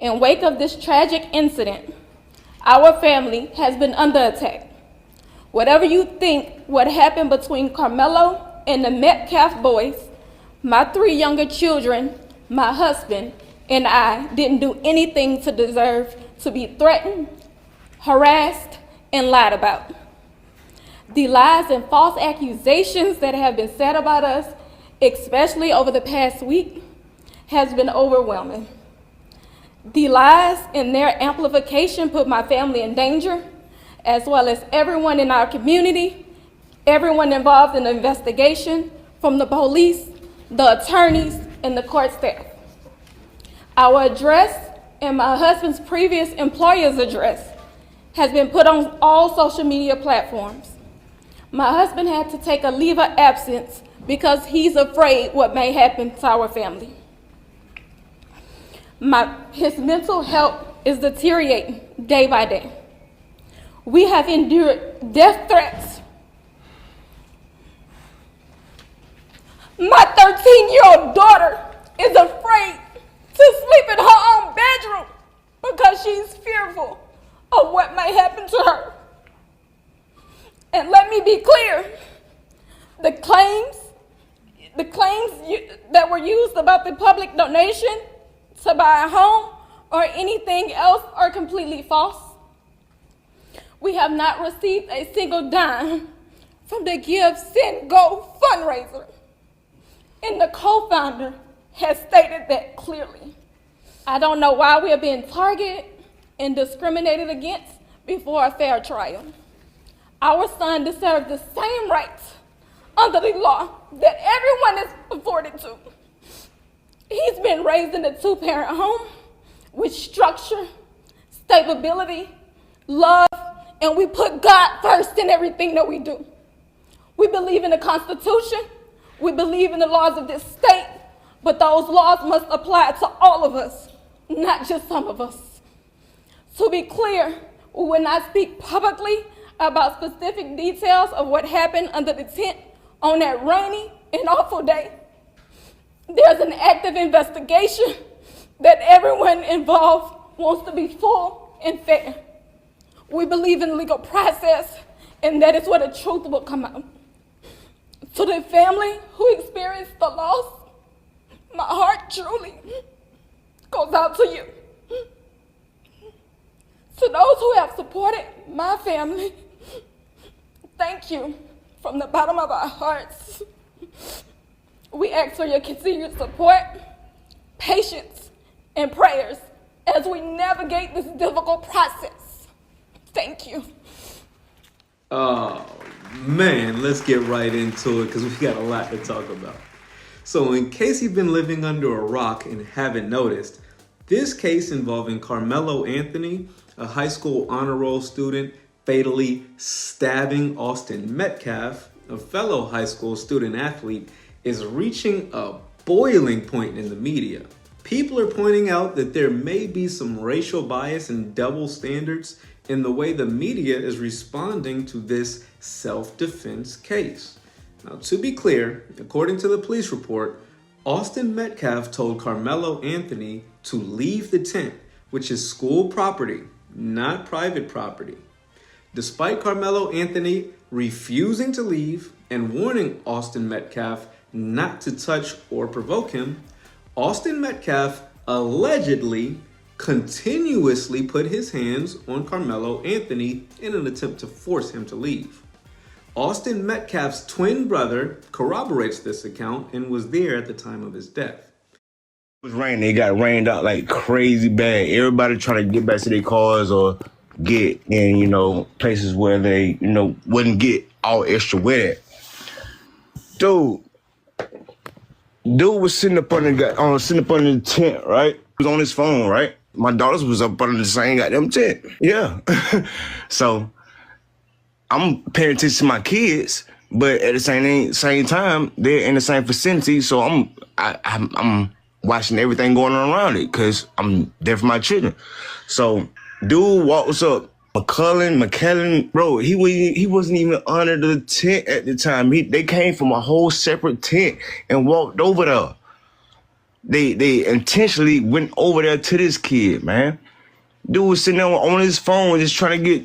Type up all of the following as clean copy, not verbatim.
In wake of this tragic incident, our family has been under attack. Whatever you think what happened between Karmelo and the Metcalf boys, my 3 younger children, my husband, and I didn't do anything to deserve to be threatened, harassed, and lied about. The lies and false accusations that have been said about us, especially over the past week, has been overwhelming. The lies and their amplification put my family in danger, as well as everyone in our community, everyone involved in the investigation, from the police, the attorneys, and the court staff. Our address and my husband's previous employer's address has been put on all social media platforms. My husband had to take a leave of absence because he's afraid what may happen to our family. His mental health is deteriorating day by day. We have endured death threats. My 13-year-old daughter is afraid to sleep in her own bedroom because she's fearful of what may happen to her. And let me be clear, the claims that were used about the public donation to buy a home or anything else are completely false. We have not received a single dime from the Give, Send, Go fundraiser, and the co-founder has stated that clearly. I don't know why we are being targeted and discriminated against before a fair trial. Our son deserves the same rights under the law that everyone is afforded to. He's been raised in a 2-parent home with structure, stability, love, and we put God first in everything that we do. We believe in the Constitution, we believe in the laws of this state, but those laws must apply to all of us, not just some of us. To be clear, we will not speak publicly about specific details of what happened under the tent on that rainy and awful day. There's an active investigation that everyone involved wants to be full and fair. We believe in legal process, and that is where the truth will come out. To the family who experienced the loss, my heart truly goes out to you. To those who have supported my family, thank you from the bottom of our hearts. We ask for your continued support, patience, and prayers as we navigate this difficult process. Thank you. Oh, man, let's get right into it because we got a lot to talk about. So in case you've been living under a rock and haven't noticed, this case involving Karmelo Anthony, a high school honor roll student, fatally stabbing Austin Metcalf, a fellow high school student athlete, is reaching a boiling point in the media. People are pointing out that there may be some racial bias and double standards in the way the media is responding to this self-defense case. Now, to be clear, according to the police report, Austin Metcalf told Karmelo Anthony to leave the tent, which is school property, not private property. Despite Karmelo Anthony refusing to leave and warning Austin Metcalf not to touch or provoke him, Austin Metcalf allegedly continuously put his hands on Karmelo Anthony in an attempt to force him to leave. Austin Metcalf's twin brother corroborates this account and was there at the time of his death. It was raining. It got rained out like crazy bad. Everybody trying to get back to their cars or get in, places where they, wouldn't get all extra wet. Dude was sitting up under the tent, right? He was on his phone, right? My daughters was up under the same goddamn tent. Yeah. So I'm paying attention to my kids, but at the same time, they're in the same vicinity. So I'm watching everything going on around it because I'm there for my children. So dude walks up, McKellen, bro, he wasn't even under the tent at the time. They came from a whole separate tent and walked over there. They intentionally went over there to this kid, man. Dude was sitting there on his phone just trying to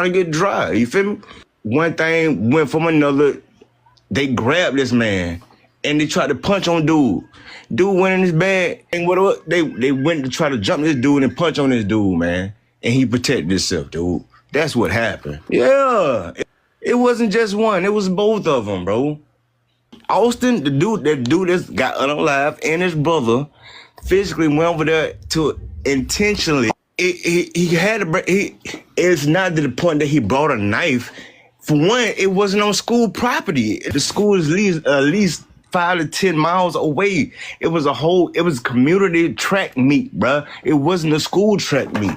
get dry. You feel me? One thing went from another. They grabbed this man and they tried to punch on dude. Dude went in his bag and whatever. They went to try to jump this dude and punch on this dude, man. And he protected himself, dude. That's what happened. Yeah. It wasn't just one. It was both of them, bro. Austin, the dude that got unalive, and his brother physically went over there to intentionally. It's not to the point that he brought a knife. For one, it wasn't on school property. The school is at least 5 to 10 miles away. It was community track meet, bruh. It wasn't a school track meet.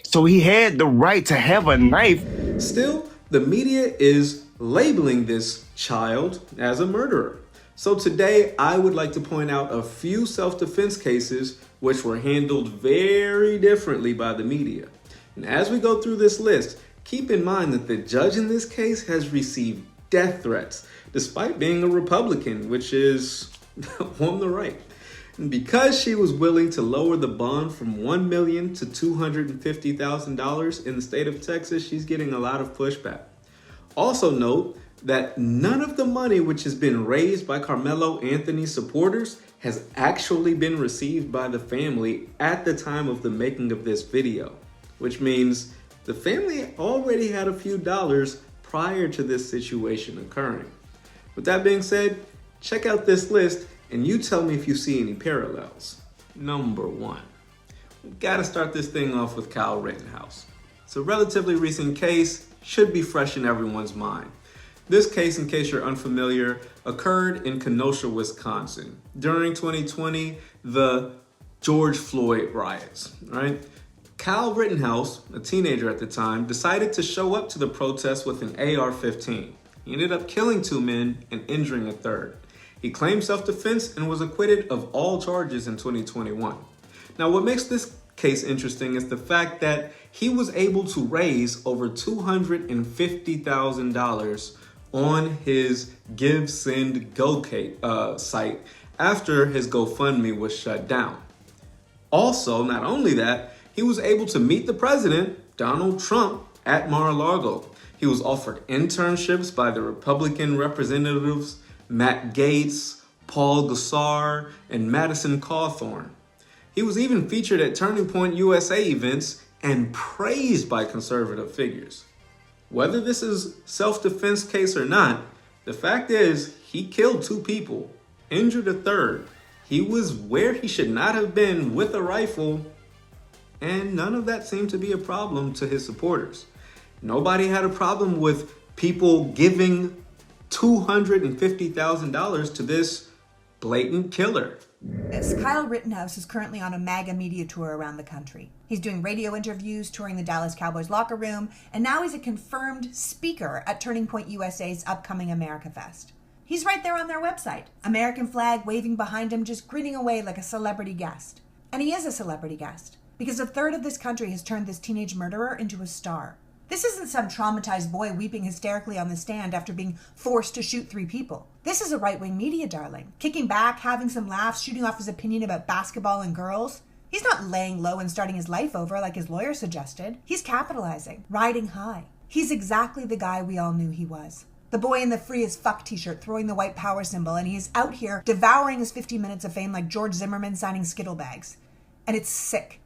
So he had the right to have a knife. Still, the media is labeling this child as a murderer. So today, I would like to point out a few self-defense cases which were handled very differently by the media. And as we go through this list, keep in mind that the judge in this case has received death threats, despite being a Republican, which is on the right. And because she was willing to lower the bond from $1 million to $250,000 in the state of Texas, she's getting a lot of pushback. Also note that none of the money which has been raised by Karmelo Anthony's supporters has actually been received by the family at the time of the making of this video, which means the family already had a few dollars prior to this situation occurring. With that being said, check out this list and you tell me if you see any parallels. Number 1, we gotta start this thing off with Kyle Rittenhouse. It's a relatively recent case, should be fresh in everyone's mind. This case, in case you're unfamiliar, occurred in Kenosha, Wisconsin during 2020, the George Floyd riots, right? Kyle Rittenhouse, a teenager at the time, decided to show up to the protest with an AR-15. He ended up killing 2 men and injuring a third. He claimed self-defense and was acquitted of all charges in 2021. Now, what makes this case interesting is the fact that he was able to raise over $250,000 on his Give, Send, Go site after his GoFundMe was shut down. Also, not only that, he was able to meet the president, Donald Trump, at Mar-a-Lago. He was offered internships by the Republican representatives Matt Gaetz, Paul Gosar, and Madison Cawthorn. He was even featured at Turning Point USA events and praised by conservative figures. Whether this is self-defense case or not, the fact is he killed 2 people, injured a third. He was where he should not have been with a rifle, and none of that seemed to be a problem to his supporters. Nobody had a problem with people giving $250,000 to this blatant killer. Kyle Rittenhouse is currently on a MAGA media tour around the country. He's doing radio interviews, touring the Dallas Cowboys locker room, and now he's a confirmed speaker at Turning Point USA's upcoming America Fest. He's right there on their website, American flag waving behind him, just grinning away like a celebrity guest. And he is a celebrity guest, because a third of this country has turned this teenage murderer into a star. This isn't some traumatized boy weeping hysterically on the stand after being forced to shoot 3 people. This is a right-wing media darling, kicking back, having some laughs, shooting off his opinion about basketball and girls. He's not laying low and starting his life over like his lawyer suggested. He's capitalizing, riding high. He's exactly the guy we all knew he was. The boy in the free as fuck t-shirt throwing the white power symbol, and he's out here devouring his 15 minutes of fame like George Zimmerman signing Skittle bags. And it's sick.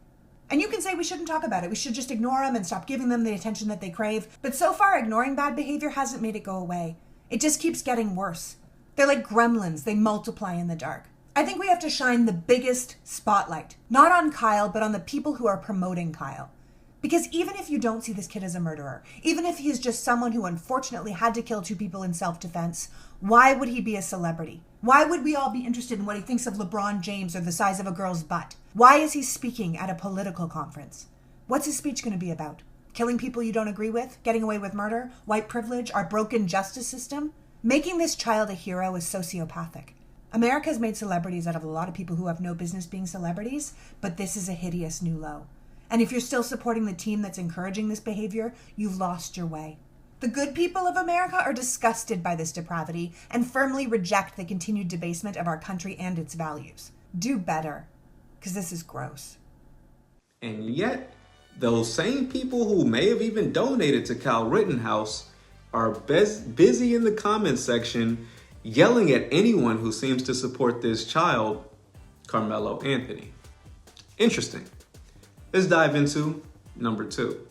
And you can say we shouldn't talk about it. We should just ignore them and stop giving them the attention that they crave. But so far, ignoring bad behavior hasn't made it go away. It just keeps getting worse. They're like gremlins. They multiply in the dark. I think we have to shine the biggest spotlight, not on Kyle, but on the people who are promoting Kyle. Because even if you don't see this kid as a murderer, even if he is just someone who unfortunately had to kill 2 people in self-defense, why would he be a celebrity? Why would we all be interested in what he thinks of LeBron James or the size of a girl's butt? Why is he speaking at a political conference? What's his speech going to be about? Killing people you don't agree with? Getting away with murder? White privilege? Our broken justice system? Making this child a hero is sociopathic. America has made celebrities out of a lot of people who have no business being celebrities, but this is a hideous new low. And if you're still supporting the team that's encouraging this behavior, you've lost your way. The good people of America are disgusted by this depravity and firmly reject the continued debasement of our country and its values. Do better, because this is gross. And yet, those same people who may have even donated to Kyle Rittenhouse are busy in the comments section yelling at anyone who seems to support this child, Karmelo Anthony. Interesting. Let's dive into number two.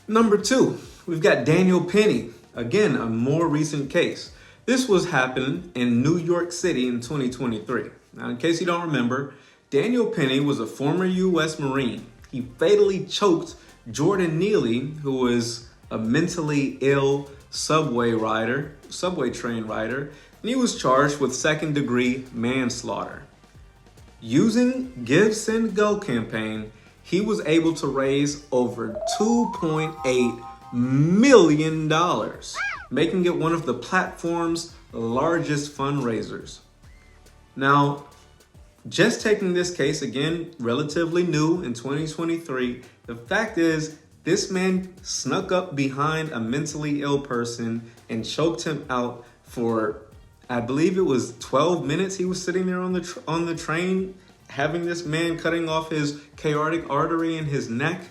Number two, we've got Daniel Penny. Again, a more recent case. This was happening in New York City in 2023. Now, in case you don't remember, Daniel Penny was a former U.S. Marine. He fatally choked Jordan Neely, who was a mentally ill subway train rider, and he was charged with second-degree manslaughter. Using Give, Send, Go campaign, he was able to raise over $2.8 million, making it one of the platform's largest fundraisers. Now, just taking this case, again, relatively new in 2023, the fact is this man snuck up behind a mentally ill person and choked him out for, I believe it was 12 minutes. He was sitting there on the train, having this man cutting off his carotid artery in his neck.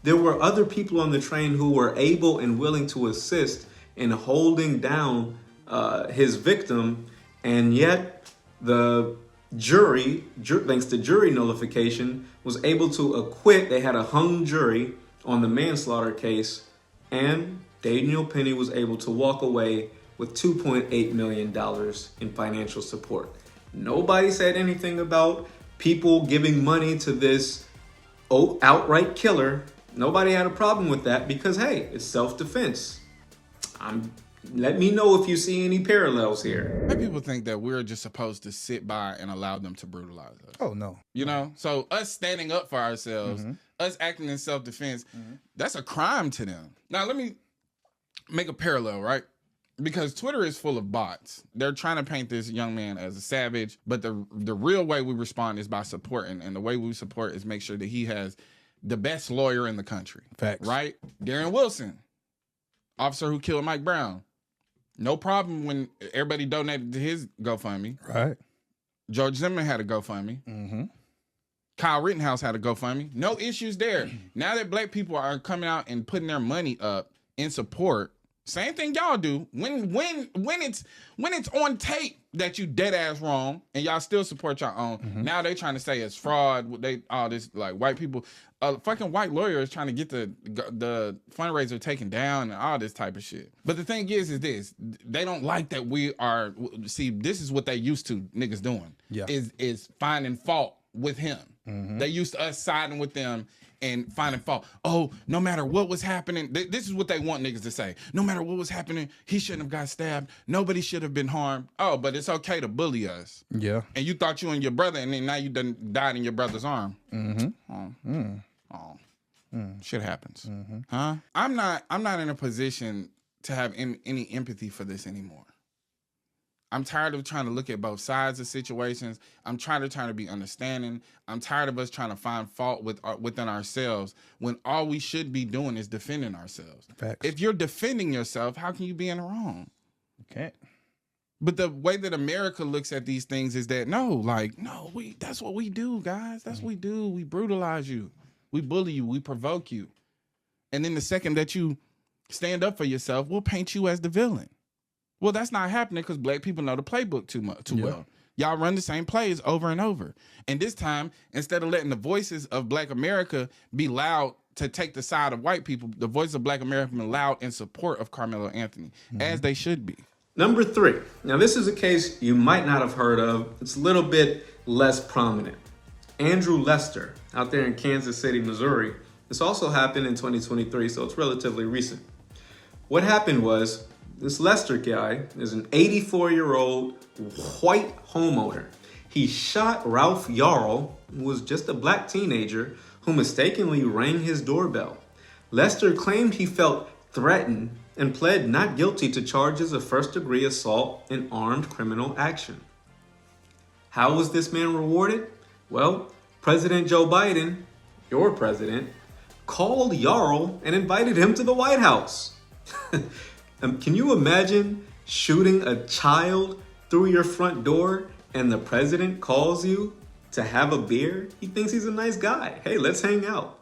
There were other people on the train who were able and willing to assist in holding down his victim, and yet the jury, thanks to jury nullification, was able to acquit. They had a hung jury on the manslaughter case, and Daniel Penny was able to walk away with $2.8 million in financial support. Nobody said anything about people giving money to this outright killer. Nobody had a problem with that because, hey, it's self-defense. Let me know if you see any parallels here. People think that we're just supposed to sit by and allow them to brutalize us. Oh, no. You know? So us standing up for ourselves, us acting in self-defense, that's a crime to them. Now, let me make a parallel, right? Because Twitter is full of bots. They're trying to paint this young man as a savage, but the real way we respond is by supporting, and the way we support is make sure that he has the best lawyer in the country. Facts. Right? Darren Wilson, officer who killed Mike Brown. No problem when everybody donated to his GoFundMe. Right. George Zimmerman had a GoFundMe. Kyle Rittenhouse had a GoFundMe. No issues there. Now that black people are coming out and putting their money up in support, same thing y'all do. When it's on tape that you dead ass wrong and y'all still support your own. Now they trying to say it's fraud. They all this like white people. Fucking white lawyer is trying to get the fundraiser taken down and all this type of shit. But the thing is this: they don't like that we are. See, this is what they used to niggas doing. Yeah, is finding fault with him. They used to us siding with them and finding fault. Oh, no matter what was happening, this is what they want niggas to say. No matter what was happening, he shouldn't have got stabbed. Nobody should have been harmed. Oh, but it's okay to bully us. Yeah. And you thought you and your brother, and then now you done died in your brother's arm. Shit happens. Huh? I'm not in a position to have any empathy for this anymore. I'm tired of trying to look at both sides of situations. I'm trying to be understanding. I'm tired of us trying to find fault within ourselves when all we should be doing is defending ourselves. Facts. If you're defending yourself, how can you be in the wrong? You can't. But the way that America looks at these things is that that's what we do, guys. That's what we do. We brutalize you. We bully you. We provoke you. And then the second that you stand up for yourself, we'll paint you as the villain. Well, that's not happening because black people know the playbook too well. Y'all run the same plays over and over. And this time, instead of letting the voices of black America be loud to take the side of white people, the voices of black America be loud in support of Karmelo Anthony, as they should be. Number 3. Now, this is a case you might not have heard of. It's a little bit less prominent. Andrew Lester, out there in Kansas City, Missouri. This also happened in 2023, so it's relatively recent. What happened was, this Lester guy is an 84-year-old white homeowner. He shot Ralph Yarl, who was just a black teenager, who mistakenly rang his doorbell. Lester claimed he felt threatened and pled not guilty to charges of first-degree assault and armed criminal action. How was this man rewarded? Well, President Joe Biden, your president, called Yarl and invited him to the White House. Can you imagine shooting a child through your front door and the president calls you to have a beer. He thinks he's a nice guy. Hey, let's hang out.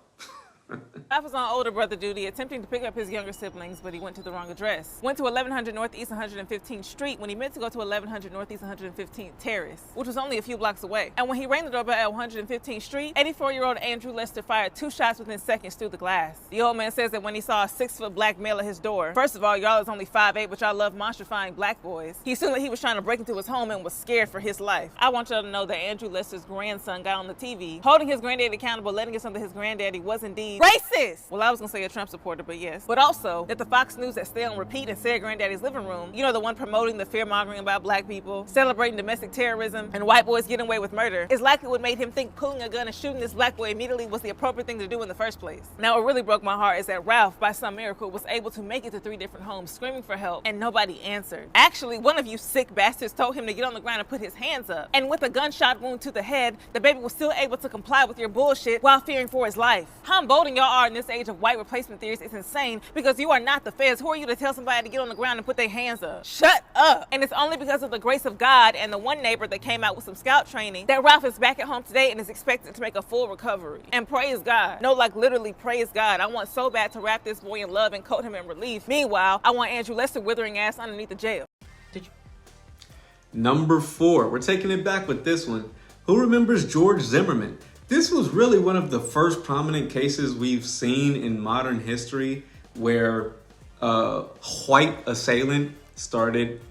I was on older brother duty attempting to pick up his younger siblings, but he went to the wrong address. Went to 1100 Northeast 115th Street when he meant to go to 1100 Northeast 115th Terrace, which was only a few blocks away. And when he rang the doorbell at 115th Street, 84-year-old Andrew Lester fired 2 shots within seconds through the glass. The old man says that when he saw a 6-foot black male at his door, first of all, y'all is only 5'8", but y'all love monstrifying black boys. He assumed that he was trying to break into his home and was scared for his life. I want y'all to know that Andrew Lester's grandson got on the TV, holding his granddaddy accountable, letting us know that his granddaddy was indeed racist. Well, I was gonna say a Trump supporter, but yes. But also that the Fox News that stay on repeat and said granddaddy's living room, you know, the one promoting the fear-mongering about black people, celebrating domestic terrorism, and white boys getting away with murder, is likely what made him think pulling a gun and shooting this black boy immediately was the appropriate thing to do in the first place. Now, what really broke my heart is that Ralph, by some miracle, was able to make it to 3 different homes screaming for help, and nobody answered. Actually, one of you sick bastards told him to get on the ground and put his hands up. And with a gunshot wound to the head, the baby was still able to comply with your bullshit while fearing for his life. How emboldened y'all are in this age of white replacement theories is insane, because you are not the feds. Who are you to tell somebody to get on the ground and put their hands up? Shut up. And it's only because of the grace of God and the one neighbor that came out with some scout training that Ralph is back at home today and is expected to make a full recovery. And praise God. No, like literally praise God. I want so bad to wrap this boy in love and coat him in relief. Meanwhile, I want Andrew Lester withering ass underneath the jail. Number 4, we're taking it back with this one. Who remembers George Zimmerman? This was really one of the first prominent cases we've seen in modern history where a white assailant started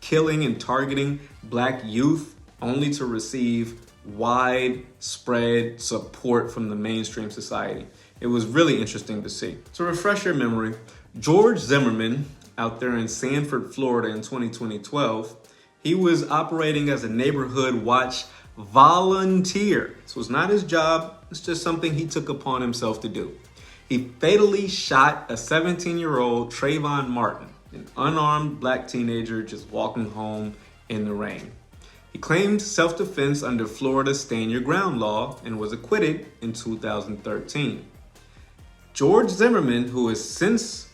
killing and targeting black youth only to receive widespread support from the mainstream society. It was really interesting to see. To refresh your memory, George Zimmerman, out there in Sanford, Florida in 2012, he was operating as a neighborhood watch volunteer. This was not his job. It's just something he took upon himself to do. He fatally shot a 17-year-old Trayvon Martin, an unarmed black teenager just walking home in the rain. He claimed self-defense under Florida's Stand Your Ground law and was acquitted in 2013. George Zimmerman, who has since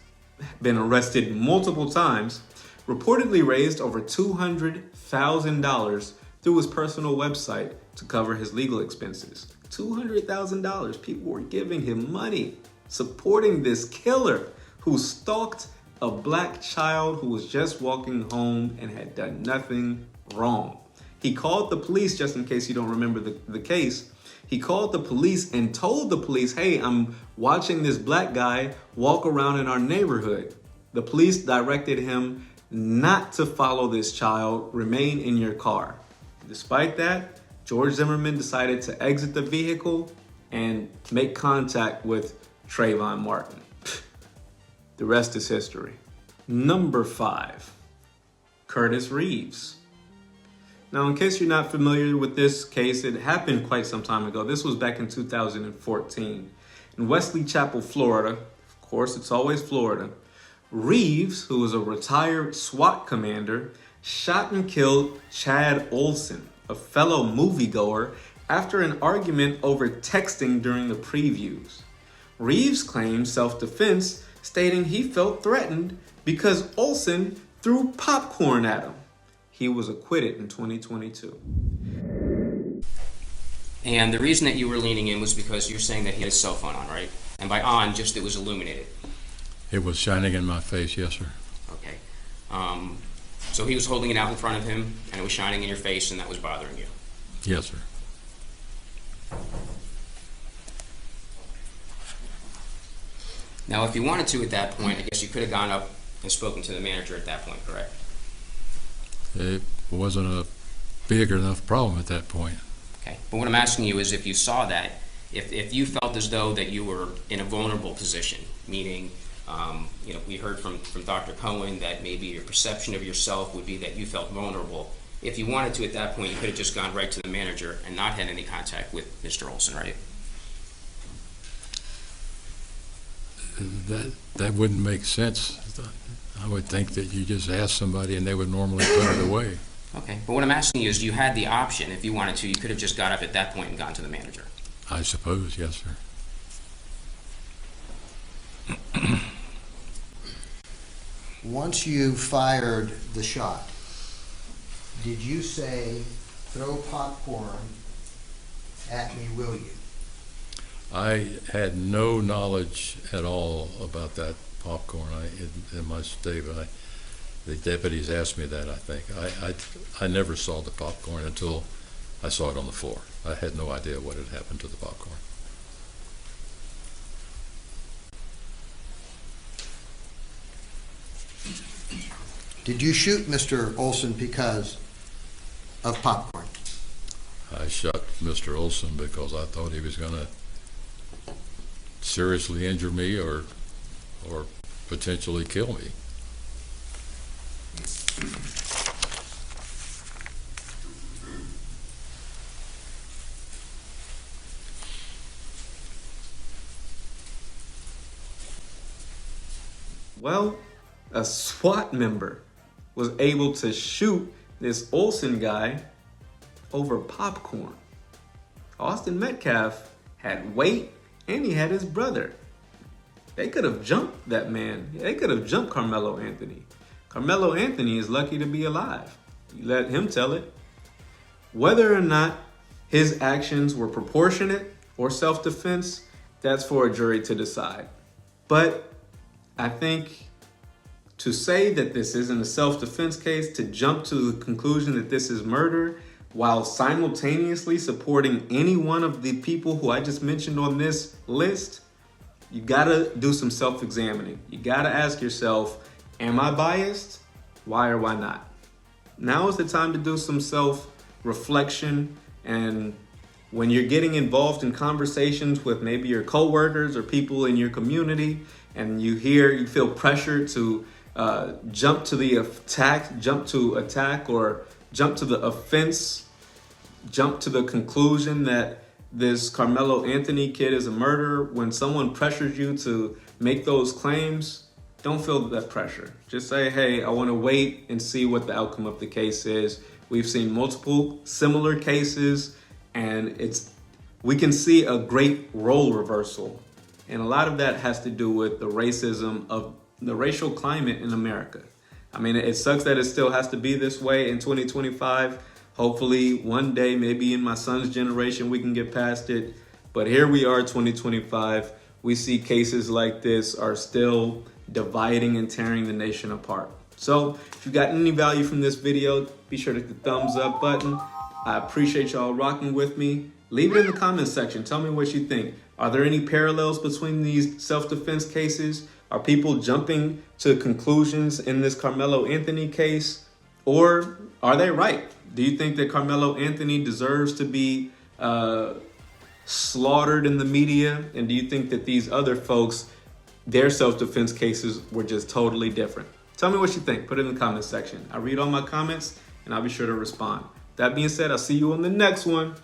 been arrested multiple times, reportedly raised over $200,000 through his personal website to cover his legal expenses. $200,000. People were giving him money, supporting this killer who stalked a black child who was just walking home and had done nothing wrong. He called the police, just in case you don't remember the case. He called the police and told the police, hey, I'm watching this black guy walk around in our neighborhood. The police directed him not to follow this child, remain in your car. Despite that, George Zimmerman decided to exit the vehicle and make contact with Trayvon Martin. The rest is history. Number 5, Curtis Reeves. Now, in case you're not familiar with this case, it happened quite some time ago. This was back in 2014. In Wesley Chapel, Florida, of course, it's always Florida, Reeves, who was a retired SWAT commander, shot and killed Chad Olson, a fellow moviegoer, after an argument over texting during the previews. Reeves claimed self-defense, stating he felt threatened because Olson threw popcorn at him. He was acquitted in 2022. And the reason that you were leaning in was because you're saying that he had his cell phone on, right? And by on, just it was illuminated. It was shining in my face, yes, sir. Okay. So he was holding it out in front of him, and it was shining in your face, and that was bothering you. Yes, sir. Now, if you wanted to at that point, I guess you could have gone up and spoken to the manager at that point, correct? It wasn't a big enough problem at that point. Okay. But what I'm asking you is if you saw that, if you felt as though that you were in a vulnerable position, meaning, we heard from Dr. Cohen that maybe your perception of yourself would be that you felt vulnerable. If you wanted to at that point, you could have just gone right to the manager and not had any contact with Mr. Olson, right? That wouldn't make sense. I would think that you just ask somebody and they would normally put it away. Okay, but what I'm asking you is you had the option. If you wanted to, you could have just got up at that point and gone to the manager. I suppose, yes, sir. Once you fired the shot, did you say throw popcorn at me, will you? I had no knowledge at all about that popcorn in my statement. The deputies asked me that, I think. I never saw the popcorn until I saw it on the floor. I had no idea what had happened to the popcorn. Did you shoot Mr. Olson because of popcorn? I shot Mr. Olson because I thought he was going to seriously injure me or potentially kill me. Well, a SWAT member was able to shoot this Olson guy over popcorn. Austin Metcalf had weight and he had his brother. They could have jumped that man. They could have jumped Karmelo Anthony. Karmelo Anthony is lucky to be alive. You let him tell it. Whether or not his actions were proportionate or self-defense, that's for a jury to decide. But I think to say that this isn't a self-defense case, to jump to the conclusion that this is murder, while simultaneously supporting any one of the people who I just mentioned on this list, you gotta do some self-examining. You gotta ask yourself, am I biased? Why or why not? Now is the time to do some self-reflection, and when you're getting involved in conversations with maybe your coworkers or people in your community, and you feel pressured to jump to the attack, or jump to the offense, jump to the conclusion that this Karmelo Anthony kid is a murderer. When someone pressures you to make those claims, don't feel that pressure. Just say, hey, I want to wait and see what the outcome of the case is. We've seen multiple similar cases, and we can see a great role reversal. And a lot of that has to do with the racism of the racial climate in America. I mean, it sucks that it still has to be this way in 2025. Hopefully one day, maybe in my son's generation, we can get past it. But here we are, 2025. We see cases like this are still dividing and tearing the nation apart. So if you got any value from this video, be sure to hit the thumbs up button. I appreciate y'all rocking with me. Leave it in the comments section. Tell me what you think. Are there any parallels between these self-defense cases? Are people jumping to conclusions in this Karmelo Anthony case? Or are they right? Do you think that Karmelo Anthony deserves to be slaughtered in the media? And do you think that these other folks, their self-defense cases were just totally different? Tell me what you think. Put it in the comments section. I read all my comments and I'll be sure to respond. That being said, I'll see you on the next one.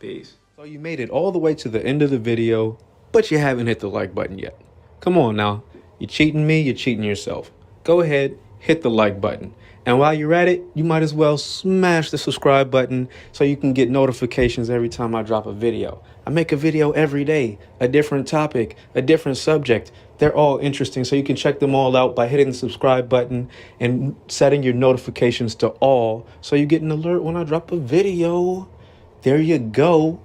Peace. So you made it all the way to the end of the video, but you haven't hit the like button yet. Come on now. You're cheating me, you're cheating yourself. Go ahead, hit the like button. And while you're at it, you might as well smash the subscribe button so you can get notifications every time I drop a video. I make a video every day, a different topic, a different subject. They're all interesting, so you can check them all out by hitting the subscribe button and setting your notifications to all so you get an alert when I drop a video. There you go.